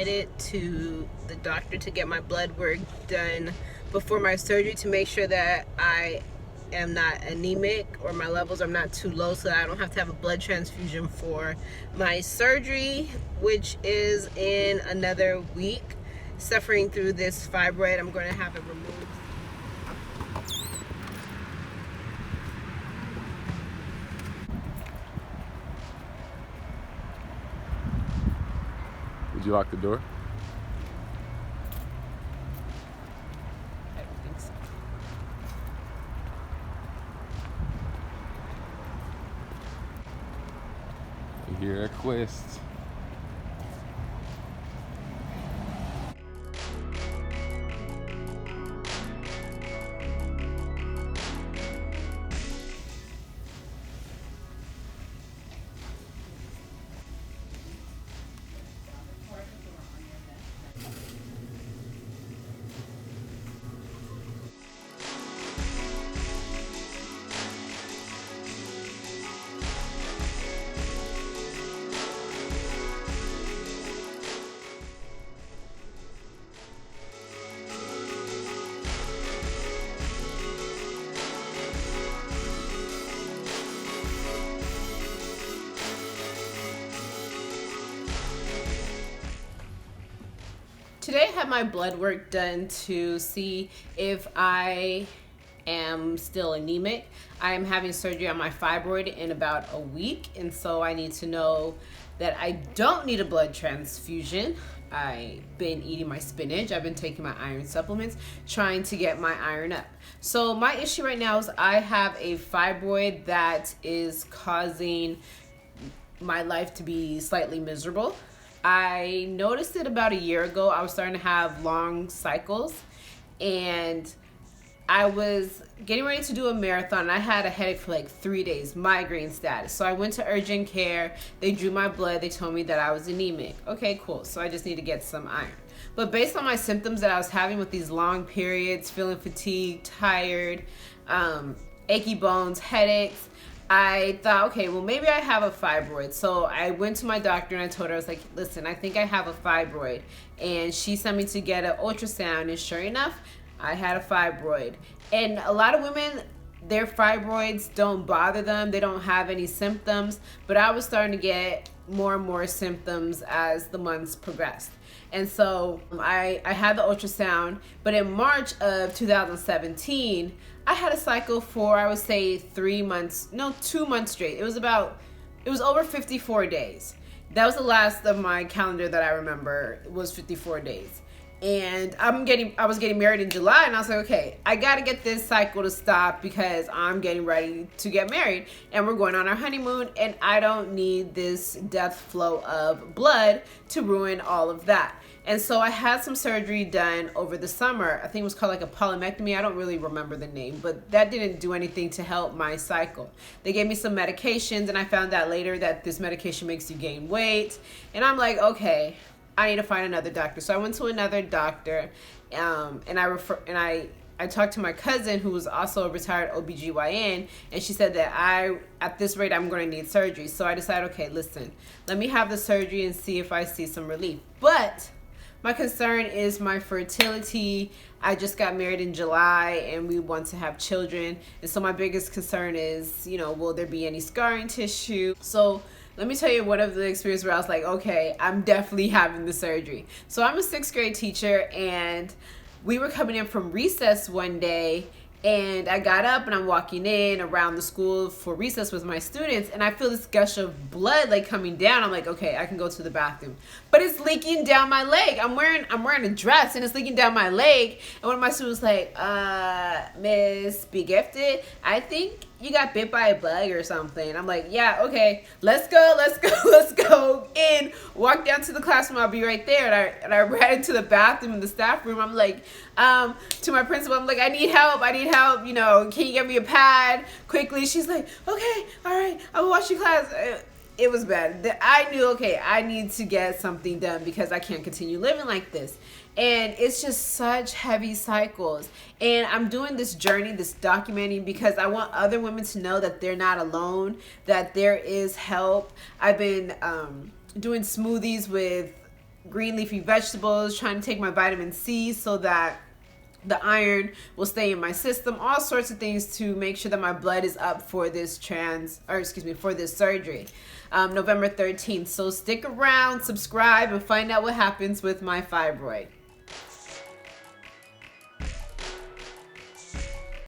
headed to the doctor to get my blood work done before my surgery to make sure that I am not anemic or my levels are not too low, so that I don't have to have a blood transfusion for my surgery, which is in another week. Suffering through this fibroid, I'm going to have it removed. Did you lock the door? I don't think so. You hear a quest. Today I had my blood work done to see if I am still anemic. I am having surgery on my fibroid in about a week, and so I need to know that I don't need a blood transfusion. I've been eating my spinach, I've been taking my iron supplements, trying to get my iron up. So my issue right now is I have a fibroid that is causing my life to be slightly miserable. I noticed it about a year ago. I was starting to have long cycles, and I was getting ready to do a marathon, and I had a headache for like 3 days, migraine status. So I went to urgent care. They drew my blood. They told me that I was anemic. Okay, cool. So I just need to get some iron. But based on my symptoms that I was having with these long periods, feeling fatigued, tired, achy bones, headaches, I thought, okay, well, maybe I have a fibroid. So I went to my doctor and I told her, I was like, listen, I think I have a fibroid. And she sent me to get an ultrasound, and sure enough, I had a fibroid. And a lot of women, their fibroids don't bother them. They don't have any symptoms. But I was starting to get more and more symptoms as the months progressed. And so I had the ultrasound, but in March of 2017, I had a cycle for, I would say 2 months straight. It was over 54 days. That was the last of my calendar that I remember. It was 54 days. And I was getting married in July, and I was like, okay, I gotta get this cycle to stop because I'm getting ready to get married and we're going on our honeymoon, and I don't need this death flow of blood to ruin all of that. And so I had some surgery done over the summer. I think it was called like a polymectomy. I don't really remember the name, but that didn't do anything to help my cycle. They gave me some medications, and I found out later that this medication makes you gain weight. And I'm like, okay, I need to find another doctor. So I went to another doctor, and I talked to my cousin, who was also a retired OBGYN, and she said that at this rate, I'm going to need surgery. So I decided, okay, listen, let me have the surgery and see if I see some relief. But my concern is my fertility. I just got married in July, and we want to have children. And so my biggest concern is, will there be any scarring tissue? So let me tell you one of the experiences where I was like, okay, I'm definitely having the surgery. So I'm a 6th grade teacher, and we were coming in from recess one day, and I got up and I'm walking in around the school for recess with my students, and I feel this gush of blood like coming down. I'm like, okay, I can go to the bathroom, but it's leaking down my leg. I'm wearing a dress, and it's leaking down my leg. And one of my students was like, Miss Be Gifted, I think you got bit by a bug or something. I'm like, yeah, okay, let's go in, walk down to the classroom, I'll be right there. And I ran into the bathroom in the staff room. I'm like, to my principal, I'm like, I need help, can you get me a pad quickly? She's like, okay, all right, I will watch your class. It was bad. I knew, okay, I need to get something done because I can't continue living like this. And it's just such heavy cycles. And I'm doing this journey, this documenting, because I want other women to know that they're not alone, that there is help. I've been doing smoothies with green leafy vegetables, trying to take my vitamin C so that the iron will stay in my system, all sorts of things to make sure that my blood is up for this for this surgery, November 13th. So stick around, subscribe, and find out what happens with my fibroid.